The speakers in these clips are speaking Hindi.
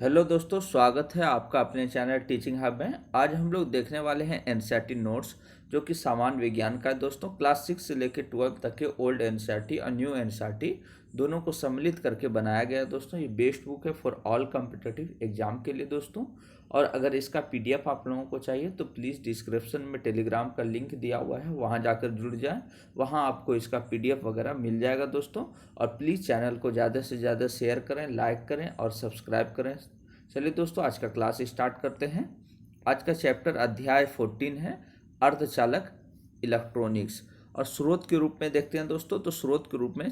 हेलो दोस्तों, स्वागत है आपका अपने चैनल टीचिंग हब में। आज हम लोग देखने वाले हैं एनसीईआरटी नोट्स, जो कि सामान्य विज्ञान का है दोस्तों। क्लास 6 से लेकर 12 तक के ओल्ड एनसीईआरटी और न्यू एनसीईआरटी दोनों को सम्मिलित करके बनाया गया है दोस्तों। ये बेस्ट बुक है फॉर ऑल कॉम्पिटिटिव एग्जाम के लिए दोस्तों। और अगर इसका पीडीएफ आप लोगों को चाहिए तो प्लीज़ डिस्क्रिप्शन में टेलीग्राम का लिंक दिया हुआ है, वहाँ जाकर जुड़ जाएं। वहाँ आपको इसका पीडीएफ वगैरह मिल जाएगा दोस्तों। और प्लीज़ चैनल को ज़्यादा से ज़्यादा शेयर करें, लाइक करें और सब्सक्राइब करें। चलिए दोस्तों, आज का क्लास स्टार्ट करते हैं। आज का चैप्टर अध्याय 14 है, अर्धचालक इलेक्ट्रॉनिक्स। और स्रोत के रूप में देखते हैं दोस्तों, तो स्रोत के रूप में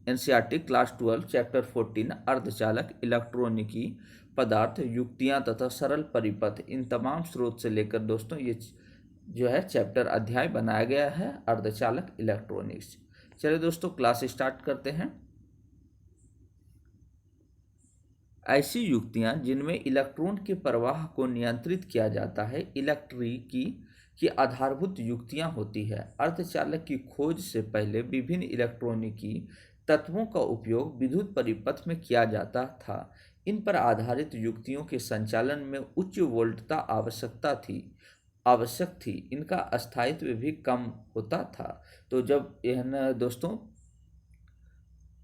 एनसीईआरटी क्लास 12 चैप्टर 14 अर्धचालक इलेक्ट्रॉनिकी पदार्थ युक्तियां तथा सरल परिपथ, इन तमाम स्रोत से लेकर दोस्तों ये जो है चैप्टर अध्याय बनाया गया है अर्धचालक इलेक्ट्रॉनिक्स। चलिए दोस्तों, क्लास स्टार्ट करते हैं। ऐसी युक्तियां जिनमें इलेक्ट्रॉन के प्रवाह को नियंत्रित किया जाता है इलेक्ट्रिकी की आधारभूत युक्तियां होती है। अर्धचालक की खोज से पहले विभिन्न इलेक्ट्रॉनिकी तत्वों का उपयोग विद्युत परिपथ में किया जाता था। इन पर आधारित युक्तियों के संचालन में उच्च वोल्टता आवश्यक थी। इनका स्थायित्व भी कम होता था। तो जब यह न दोस्तों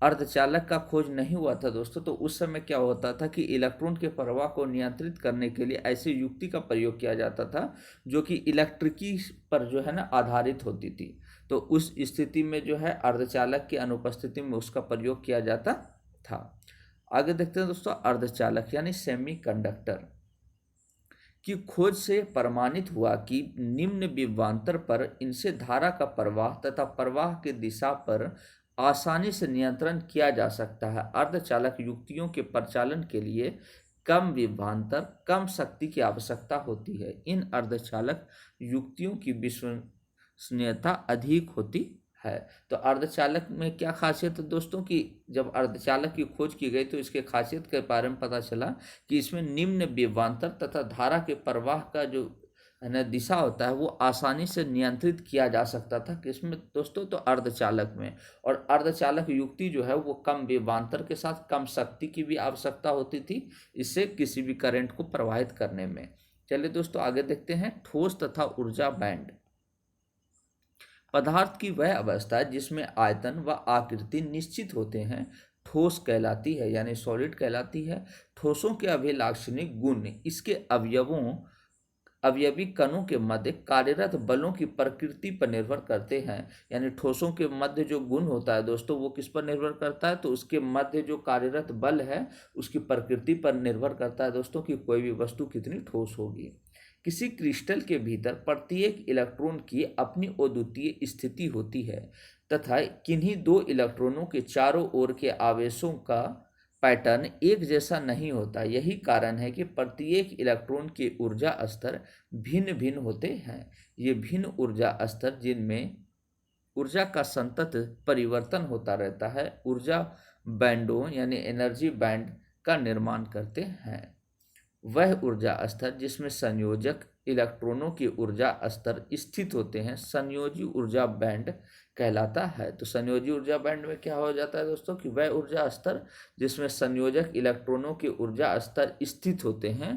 अर्धचालक का खोज नहीं हुआ था दोस्तों, तो उस समय क्या होता था कि इलेक्ट्रॉन के प्रवाह को नियंत्रित करने के लिए ऐसी युक्ति का प्रयोग किया जाता था जो कि इलेक्ट्रिकी पर जो है ना आधारित होती थी। तो उस स्थिति में जो है अर्धचालक की अनुपस्थिति में उसका प्रयोग किया जाता था। आगे देखते हैं दोस्तों, अर्धचालक यानी सेमी कंडक्टर की खोज से प्रमाणित हुआ कि निम्न विभवांतर पर इनसे धारा का प्रवाह तथा प्रवाह की दिशा पर आसानी से नियंत्रण किया जा सकता है। अर्धचालक युक्तियों के परिचालन के लिए कम विभवांतर, कम शक्ति की आवश्यकता होती है। इन अर्धचालक युक्तियों की विश्वसनीयता अधिक होती है। तो अर्धचालक में क्या खासियत है दोस्तों कि जब अर्धचालक की खोज की गई तो इसके खासियत के बारे में पता चला कि इसमें निम्न विभवांतर तथा धारा के प्रवाह का जो है ना दिशा होता है वो आसानी से नियंत्रित किया जा सकता था। किसमें दोस्तों? तो अर्धचालक में। और अर्धचालक युक्ति जो है वो कम विभवांतर के साथ कम शक्ति की भी आवश्यकता होती थी, इससे किसी भी करंट को प्रवाहित करने में। चलिए दोस्तों, आगे देखते हैं। ठोस तथा ऊर्जा बैंड। पदार्थ की वह अवस्था जिसमें आयतन व आकृति निश्चित होते हैं ठोस कहलाती है, यानी सॉलिड कहलाती है। ठोसों के अभिलाक्षणिक गुण इसके अवयवी कणों के मध्य कार्यरत बलों की प्रकृति पर निर्भर करते हैं। यानी ठोसों के मध्य जो गुण होता है दोस्तों वो किस पर निर्भर करता है? तो उसके मध्य जो कार्यरत बल है उसकी प्रकृति पर निर्भर करता है दोस्तों कि कोई भी वस्तु कितनी ठोस होगी। किसी क्रिस्टल के भीतर प्रत्येक इलेक्ट्रॉन की अपनी अद्वितीय स्थिति होती है तथा किन्हीं दो इलेक्ट्रॉनों के चारों ओर के आवेशों का पैटर्न एक जैसा नहीं होता। यही कारण है कि प्रत्येक इलेक्ट्रॉन के ऊर्जा स्तर भिन्न भिन्न होते हैं। ये भिन्न ऊर्जा स्तर जिनमें ऊर्जा का संतत परिवर्तन होता रहता है ऊर्जा बैंडों यानी एनर्जी बैंड का निर्माण करते हैं। वह ऊर्जा स्तर जिसमें संयोजक इलेक्ट्रॉनों के ऊर्जा स्तर स्थित होते हैं संयोजी ऊर्जा बैंड कहलाता है। तो संयोजी ऊर्जा बैंड में क्या हो जाता है दोस्तों कि वह ऊर्जा स्तर जिसमें संयोजक इलेक्ट्रॉनों के ऊर्जा स्तर स्थित होते हैं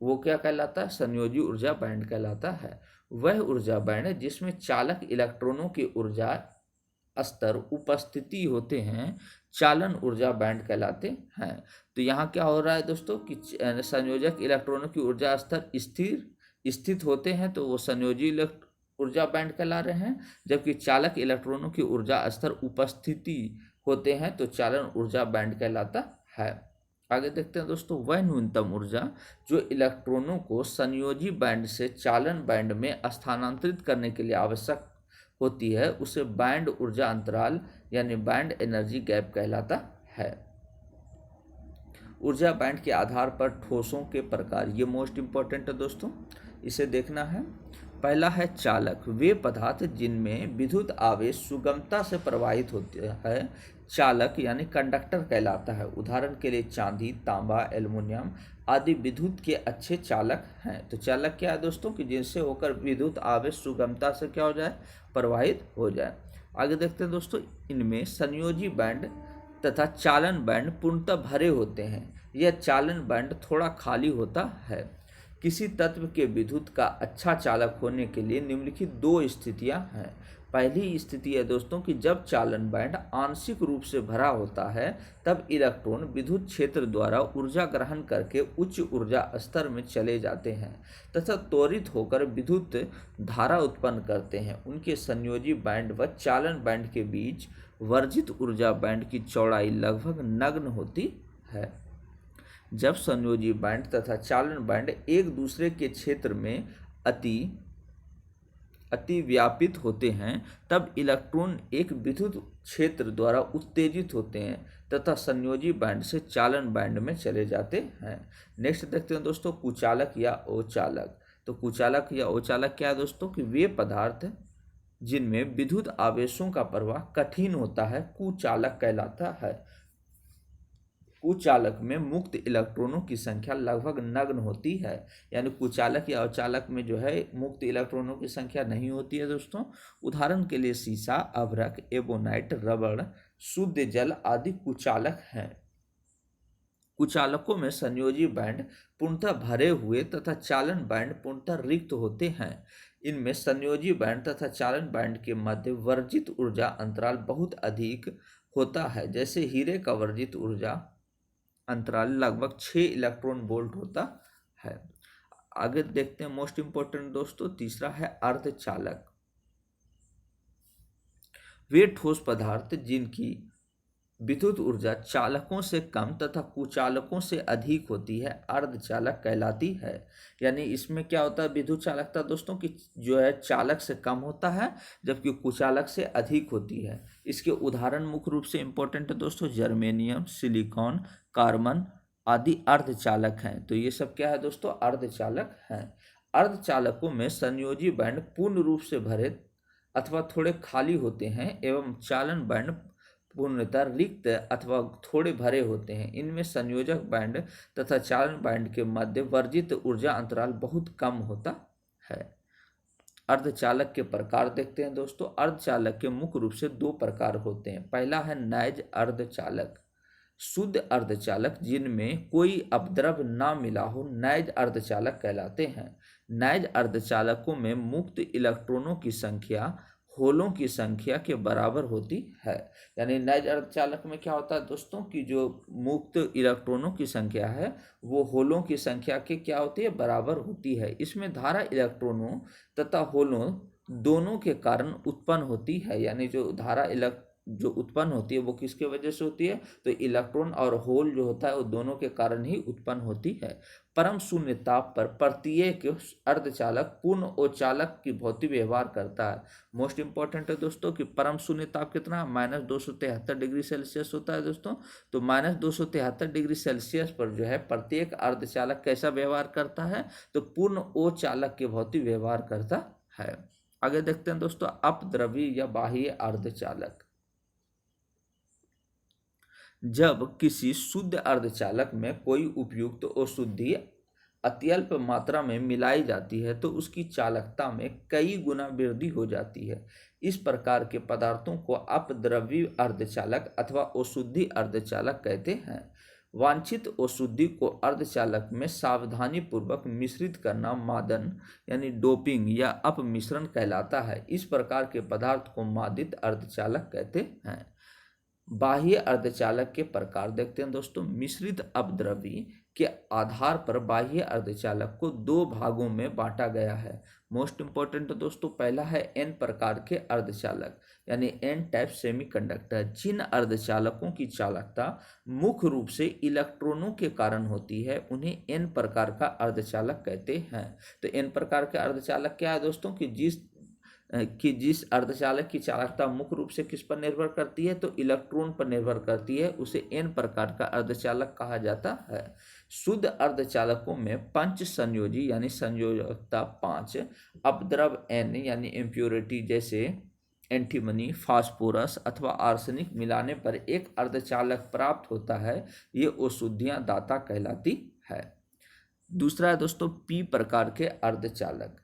वो क्या कहलाता है? संयोजी ऊर्जा बैंड कहलाता है। वह ऊर्जा बैंड जिसमें चालक इलेक्ट्रॉनों के ऊर्जा स्तर उपस्थिति होते हैं चालन ऊर्जा बैंड कहलाते हैं। तो यहाँ क्या हो रहा है दोस्तों कि संयोजक इलेक्ट्रॉनों की ऊर्जा स्तर स्थित होते हैं तो वो संयोजी ऊर्जा बैंड कहला रहे हैं, जबकि चालक इलेक्ट्रॉनों की ऊर्जा स्तर उपस्थिति होते हैं तो चालन ऊर्जा बैंड कहलाता है। आगे देखते हैं दोस्तों। वह न्यूनतम ऊर्जा जो इलेक्ट्रॉनों को संयोजी बैंड से चालन बैंड में स्थानांतरित करने के लिए आवश्यक होती है उसे बैंड ऊर्जा अंतराल यानी बैंड एनर्जी गैप कहलाता है। ऊर्जा बैंड के आधार पर ठोसों के प्रकार, ये मोस्ट इंपॉर्टेंट है दोस्तों, इसे देखना है। पहला है चालक, वे पदार्थ जिनमें विद्युत आवेश सुगमता से प्रवाहित होते हैं चालक यानी कंडक्टर कहलाता है। उदाहरण के लिए चांदी, तांबा, एल्युमिनियम आदि विद्युत के अच्छे चालक हैं। तो चालक क्या है दोस्तों कि जिनसे होकर विद्युत आवेश सुगमता से क्या हो जाए? प्रवाहित हो जाए। आगे देखते हैं दोस्तों। इनमें संयोजी बैंड तथा चालन बैंड पूर्णतः भरे होते हैं। यह चालन बैंड थोड़ा खाली होता है। किसी तत्व के विद्युत का अच्छा चालक होने के लिए निम्नलिखित दो स्थितियां हैं। पहली स्थिति है दोस्तों कि जब चालन बैंड आंशिक रूप से भरा होता है, तब इलेक्ट्रॉन विद्युत क्षेत्र द्वारा ऊर्जा ग्रहण करके उच्च ऊर्जा स्तर में चले जाते हैं तथा त्वरित होकर विद्युत धारा उत्पन्न करते हैं। उनके संयोजी बैंड व चालन बैंड के बीच वर्जित ऊर्जा बैंड की चौड़ाई लगभग नगण्य होती है। जब संयोजी बैंड तथा चालन बैंड एक दूसरे के क्षेत्र में अतिव्यापित होते हैं, तब इलेक्ट्रॉन एक विद्युत क्षेत्र द्वारा उत्तेजित होते हैं तथा संयोजी बैंड से चालन बैंड में चले जाते हैं। नेक्स्ट देखते हैं दोस्तों कुचालक या अचालक। तो कुचालक या अचालक क्या है दोस्तों कि वे पदार्थ जिनमें विद्युत आवेशों का प्रवाह कठिन होता है कुचालक कहलाता है। कुचालक में मुक्त इलेक्ट्रॉनों की संख्या लगभग नगण्य होती है, यानी कुचालक या अचालक में जो है मुक्त इलेक्ट्रॉनों की संख्या नहीं होती है दोस्तों। उदाहरण के लिए शीशा, अभ्रक, एबोनाइट, रबड़, शुद्ध जल आदि कुचालक हैं। कुचालकों में संयोजी बैंड पूर्णतः भरे हुए तथा चालन बैंड पूर्णतः रिक्त होते हैं। इनमें संयोजी बैंड तथा चालन बैंड के मध्य वर्जित ऊर्जा अंतराल बहुत अधिक होता है। जैसे हीरे का वर्जित ऊर्जा अंतराल लगभग 6 इलेक्ट्रॉन वोल्ट होता है। आगे देखते हैं मोस्ट इंपोर्टेंट दोस्तों, तीसरा है अर्धचालक। वे ठोस पदार्थ जिनकी विद्युत ऊर्जा चालकों से कम तथा कुचालकों से अधिक होती है अर्धचालक कहलाती है। यानी इसमें क्या होता है विद्युत चालकता दोस्तों की जो है चालक से कम होता है जबकि कुचालक से अधिक होती है। इसके उदाहरण मुख्य रूप से इंपॉर्टेंट है दोस्तों, जर्मेनियम, सिलिकॉन, कार्बन आदि अर्धचालक हैं। तो ये सब क्या है दोस्तों, अर्धचालक हैं। अर्धचालकों में संयोजी बैंड पूर्ण रूप से भरे अथवा थोड़े खाली होते हैं एवं चालन बैंड पूर्णतः रिक्त अथवा थोड़े भरे होते हैं। इनमें संयोजक बैंड तथा चालन बैंड के मध्य वर्जित ऊर्जा अंतराल बहुत कम होता है। अर्धचालक के प्रकार देखते हैं दोस्तों। अर्धचालक के मुख्य रूप से दो प्रकार होते हैं। पहला है नाइज अर्धचालक। शुद्ध अर्धचालक जिनमें कोई अपद्रव्य ना मिला हो नाइज अर्धचालक कहलाते हैं। नाइज अर्धचालकों में मुक्त इलेक्ट्रॉनों की संख्या होलों की संख्या के बराबर होती है। यानी नाइज अर्धचालक में क्या होता है दोस्तों कि जो मुक्त इलेक्ट्रॉनों की संख्या है वो होलों की संख्या के क्या होती है, बराबर होती है। इसमें धारा इलेक्ट्रॉनों तथा होलों दोनों के कारण उत्पन्न होती है। यानी जो धारा जो उत्पन्न होती है वो किसके वजह से होती है, तो इलेक्ट्रॉन और होल जो होता है वो दोनों के कारण ही उत्पन्न होती है। परम शून्य ताप पर प्रत्येक अर्धचालक पूर्ण अचालक की भौतिक व्यवहार करता है। मोस्ट इंपॉर्टेंट है दोस्तों कि परम शून्य ताप कितना, -273 डिग्री सेल्सियस होता है दोस्तों। तो -273 डिग्री सेल्सियस पर जो है प्रत्येक अर्धचालक कैसा व्यवहार करता है, तो पूर्ण अचालक के भौतिक व्यवहार करता है। आगे देखते हैं दोस्तों अपद्रव्य या बाह्य अर्धचालक। जब किसी शुद्ध अर्धचालक में कोई उपयुक्त अशुद्धि अत्यल्प मात्रा में मिलाई जाती है तो उसकी चालकता में कई गुना वृद्धि हो जाती है। इस प्रकार के पदार्थों को अपद्रव्य अर्धचालक अथवा अशुद्धि अर्धचालक कहते हैं। वांछित अशुद्धि को अर्धचालक में सावधानी पूर्वक मिश्रित करना मादन यानी डोपिंग या अपमिश्रण कहलाता है। इस प्रकार के पदार्थ को मादित अर्धचालक कहते हैं। बाह्य अर्धचालक के प्रकार देखते हैं दोस्तों। मिश्रित अपद्रव्य के आधार पर बाह्य अर्धचालक को दो भागों में बांटा गया है। मोस्ट इंपॉर्टेंट दोस्तों, पहला है एन प्रकार के अर्धचालक यानी एन टाइप सेमीकंडक्टर। जिन अर्धचालकों की चालकता मुख्य रूप से इलेक्ट्रॉनों के कारण होती है उन्हें एन प्रकार का अर्धचालक कहते हैं। तो एन प्रकार के अर्धचालक क्या है दोस्तों कि जिस अर्धचालक की चालकता मुख्य रूप से किस पर निर्भर करती है, तो इलेक्ट्रॉन पर निर्भर करती है, उसे एन प्रकार का अर्धचालक कहा जाता है। शुद्ध अर्धचालकों में पंच संयोजी यानी संयोजकता 5, अपद्रव एन यानी इम्प्योरिटी जैसे एंटीमनी, फास्फोरस अथवा आर्सेनिक मिलाने पर एक अर्धचालक प्राप्त होता है। ये अशुद्धियां दाता कहलाती है। दूसरा है दोस्तों पी प्रकार के अर्धचालक।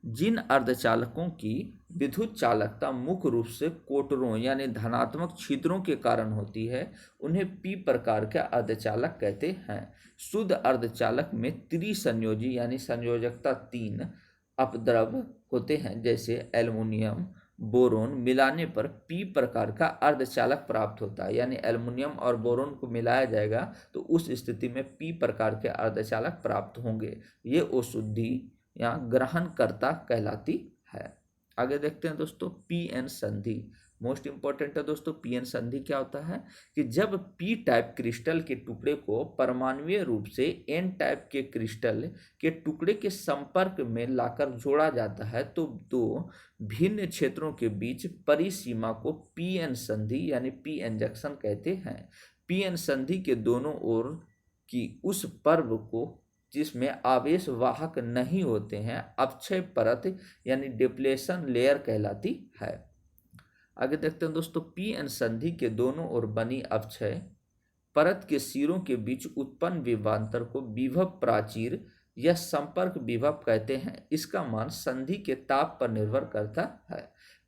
जिन अर्धचालकों की विद्युत चालकता मुख्य रूप से कोटरों यानी धनात्मक छिद्रों के कारण होती है, उन्हें पी प्रकार के अर्धचालक कहते हैं। शुद्ध अर्धचालक में त्रिसंयोजी यानी संयोजकता 3 अपद्रव होते हैं, जैसे एल्युमिनियम बोरोन मिलाने पर पी प्रकार का अर्धचालक प्राप्त होता है। यानी एल्युमिनियम और बोरोन को मिलाया जाएगा तो उस स्थिति में पी प्रकार के अर्धचालक प्राप्त होंगे। ये अशुद्धि या ग्रहणकर्ता कहलाती है। आगे देखते हैं दोस्तों पी एन संधि। मोस्ट इंपॉर्टेंट है दोस्तों, पी एन संधि क्या होता है कि जब पी टाइप क्रिस्टल के टुकड़े को परमाणुीय रूप से एन टाइप के क्रिस्टल के टुकड़े के संपर्क में लाकर जोड़ा जाता है तो दो भिन्न क्षेत्रों के बीच परिसीमा को पी एन संधि यानी पी एन जंक्शन कहते हैं। पी एन संधि के दोनों ओर की उस पर्व को जिसमें आवेश वाहक नहीं होते हैं अपक्षय परत यानी डिप्लेशन लेयर कहलाती है। आगे देखते हैं दोस्तों पी एन संधि के दोनों ओर बनी अपक्षय परत के सिरों के बीच उत्पन्न विभवांतर को विभव प्राचीर या संपर्क विभव कहते हैं। इसका मान संधि के ताप पर निर्भर करता है।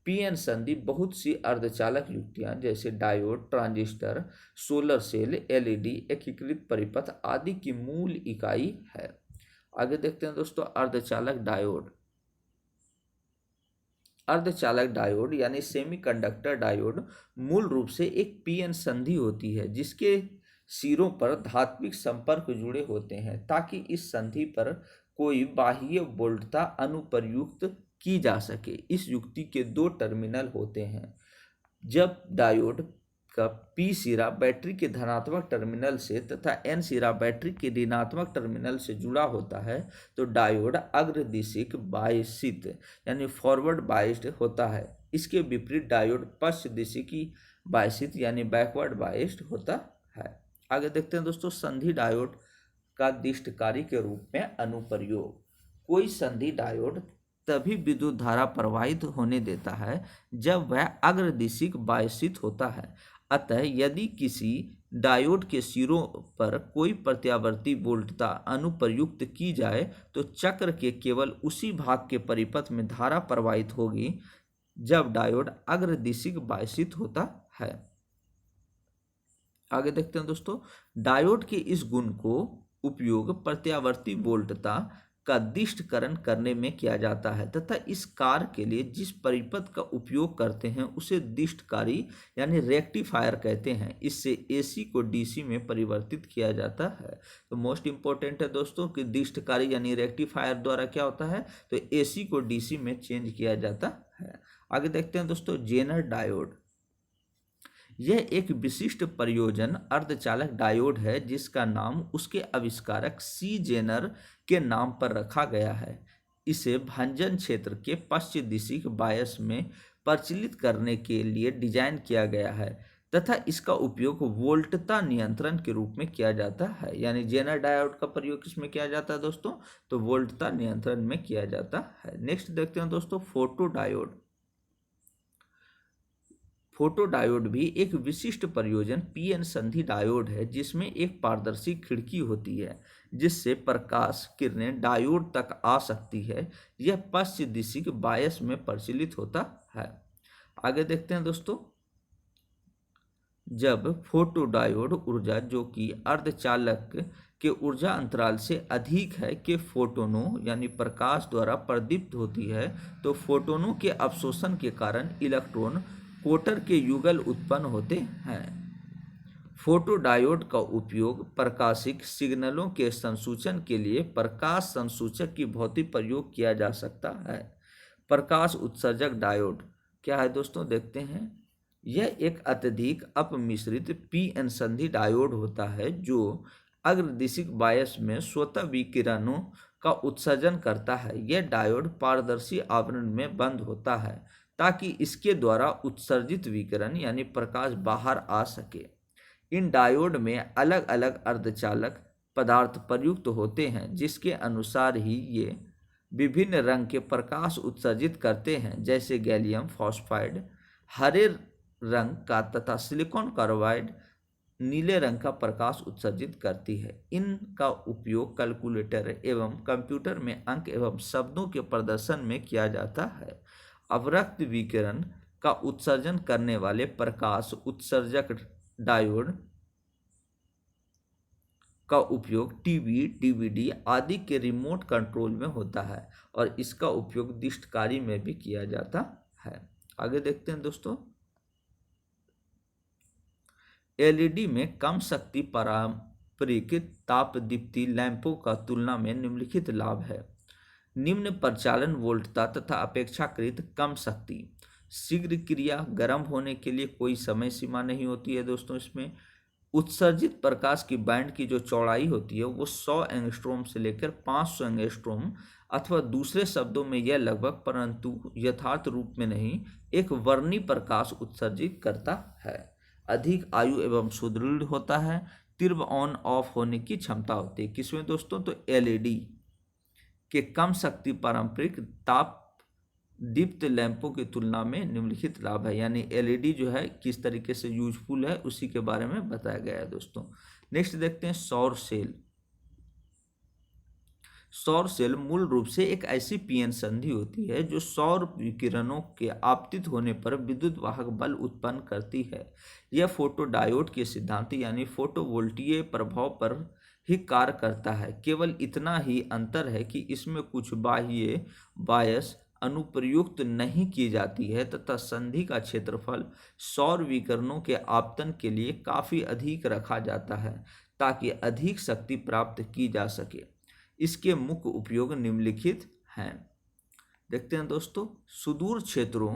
पी एन संधि बहुत सी अर्धचालक युक्तियां जैसे diode, transistor, solar cell, LED, एकीकृत परिपथ आदि की मूल इकाई है। आगे देखते हैं दोस्तों अर्धचालक डायोड। अर्धचालक डायोड यानी सेमीकंडक्टर डायोड मूल रूप से एक पी एन संधि होती है जिसके सिरों पर धात्विक संपर्क जुड़े होते हैं ताकि इस संधि पर कोई बाह्य वोल्टता अनुप्रयुक्त की जा सके। इस युक्ति के दो टर्मिनल होते हैं। जब डायोड का पी सिरा बैटरी के धनात्मक टर्मिनल से तथा एन सिरा बैटरी के ऋणात्मक टर्मिनल से जुड़ा होता है तो डायोड अग्रदिशिक बायसित यानी फॉरवर्ड बाइस्ड होता है। इसके विपरीत डायोड पश्च दिशिकी बायसित यानी बैकवर्ड बाइस्ड होता है। आगे देखते हैं दोस्तों संधि डायोड का दिष्टकारी के रूप में अनुप्रयोग। कोई संधि डायोड तभी विद्युत धारा प्रवाहित होने देता है जब वह अग्रदिशिक बायसित होता है। अतः यदि किसी डायोड के सिरों पर कोई प्रत्यावर्ती वोल्टता अनुप्रयुक्त की जाए तो चक्र के केवल उसी भाग के परिपथ में धारा प्रवाहित होगी जब डायोड अग्रदिशिक बायसित होता है। आगे देखते हैं दोस्तों डायोड के इस गुण को उपयोग प्रत्यावर्ती वोल्टता का दिष्टकरण करने में किया जाता है तथा इस कार्य के लिए जिस परिपथ का उपयोग करते हैं उसे दिष्टकारी यानी रेक्टिफायर कहते हैं। इससे एसी को डीसी में परिवर्तित किया जाता है। तो मोस्ट इंपॉर्टेंट है दोस्तों कि दिष्टकारी यानी रेक्टिफायर द्वारा क्या होता है तो एसी को डीसी में चेंज किया जाता है। आगे देखते हैं दोस्तों जेनर डायोड। यह एक विशिष्ट प्रयोजन अर्धचालक डायोड है जिसका नाम उसके आविष्कारक सी जेनर के नाम पर रखा गया है। इसे भंजन क्षेत्र के पश्चिम दिशिक बायस में प्रचलित करने के लिए डिजाइन किया गया है तथा इसका उपयोग वोल्टता नियंत्रण के रूप में किया जाता है। यानी जेनर डायोड का प्रयोग किसमें किया जाता है दोस्तों तो वोल्टता नियंत्रण में किया जाता है। नेक्स्ट देखते हैं दोस्तों फोटो डायोड। फोटो डायोड भी एक विशिष्ट प्रयोजन पी एन संधि डायोड है जिसमें एक पारदर्शी खिड़की होती है जिससे प्रकाश किरणें डायोड तक आ सकती है। यह पश्चिम दिशिक बायस में प्रचलित होता है। आगे देखते हैं दोस्तों जब फोटो डायोड ऊर्जा जो कि अर्धचालक के ऊर्जा अंतराल से अधिक है के फोटोनों यानी प्रकाश द्वारा प्रदीप्त होती है तो फोटोनों के अवशोषण के कारण इलेक्ट्रॉन कोटर के युगल उत्पन्न होते हैं। फोटो डायोड का उपयोग प्रकाशिक सिग्नलों के संसूचन के लिए प्रकाश संसूचक की भौतिक प्रयोग किया जा सकता है। प्रकाश उत्सर्जक डायोड क्या है दोस्तों देखते हैं। यह एक अत्यधिक अपमिश्रित पी एन संधि डायोड होता है जो अग्रदिशिक बायस में स्वतः विकिरणों का उत्सर्जन करता है। यह डायोड पारदर्शी आवरण में बंद होता है ताकि इसके द्वारा उत्सर्जित विकिरण यानी प्रकाश बाहर आ सके। इन डायोड में अलग अलग अर्धचालक पदार्थ प्रयुक्त होते हैं जिसके अनुसार ही ये विभिन्न रंग के प्रकाश उत्सर्जित करते हैं जैसे गैलियम फॉस्फाइड हरे रंग का तथा सिलिकॉन कार्बाइड नीले रंग का प्रकाश उत्सर्जित करती है। इनका उपयोग कैलकुलेटर एवं कंप्यूटर में अंक एवं शब्दों के प्रदर्शन में किया जाता है। अवरक्त विकिरण का उत्सर्जन करने वाले प्रकाश उत्सर्जक डायोड का उपयोग टीवी, डीवीडी आदि के रिमोट कंट्रोल में होता है और इसका उपयोग दृष्टकारी में भी किया जाता है। आगे देखते हैं दोस्तों। एलईडी में कम शक्ति पारंपरिक तापदीप्ति लैंपों का तुलना में निम्नलिखित लाभ है। निम्न प्रचालन वोल्टता तथा अपेक्षाकृत कम शक्ति, शीघ्र क्रिया, गर्म होने के लिए कोई समय सीमा नहीं होती है दोस्तों इसमें। उत्सर्जित प्रकाश की बैंड की जो चौड़ाई होती है वो 100 एंगस्ट्रोम से लेकर 500 एंगस्ट्रोम अथवा दूसरे शब्दों में यह लगभग परंतु यथार्थ रूप में नहीं एक वर्णी प्रकाश उत्सर्जित करता है। अधिक आयु एवं सुदृढ़ होता है। तीव्र ऑन ऑफ होने की क्षमता होती है किसमें दोस्तों, तो एलईडी के कम शक्ति पारंपरिक ताप दीप्त लैंपों की तुलना में निम्नलिखित लाभ है। यानी एलईडी जो है किस तरीके से यूजफुल है उसी के बारे में बताया गया है दोस्तों। नेक्स्ट देखते हैं सौर सेल। सौर सेल मूल रूप से एक ऐसी पीएन संधि होती है जो सौर विकिरणों के आपतित होने पर विद्युत वाहक बल उत्पन्न करती है। यह फोटोडायोड के सिद्धांत यानी फोटोवोल्टीय प्रभाव पर ही कार्य करता है। केवल इतना ही अंतर है कि इसमें कुछ बाह्य बायस अनुप्रयुक्त नहीं की जाती है तथा संधि का क्षेत्रफल सौर विकिरणों के आपतन के लिए काफ़ी अधिक रखा जाता है ताकि अधिक शक्ति प्राप्त की जा सके। इसके मुख्य उपयोग निम्नलिखित हैं। देखते हैं दोस्तों। सुदूर क्षेत्रों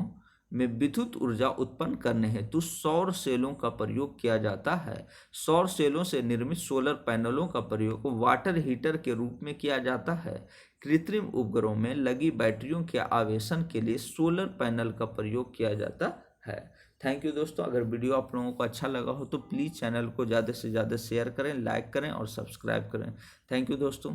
में विद्युत ऊर्जा उत्पन्न करने हेतु सौर सेलों का प्रयोग किया जाता है। सौर सेलों से निर्मित सोलर पैनलों का प्रयोग वाटर हीटर के रूप में किया जाता है। कृत्रिम उपग्रहों में लगी बैटरियों के आवेशन के लिए सोलर पैनल का प्रयोग किया जाता है। थैंक यू दोस्तों। अगर वीडियो आप लोगों को अच्छा लगा हो तो प्लीज़ चैनल को ज़्यादा से ज़्यादा शेयर करें, लाइक करें और सब्सक्राइब करें। थैंक यू दोस्तों।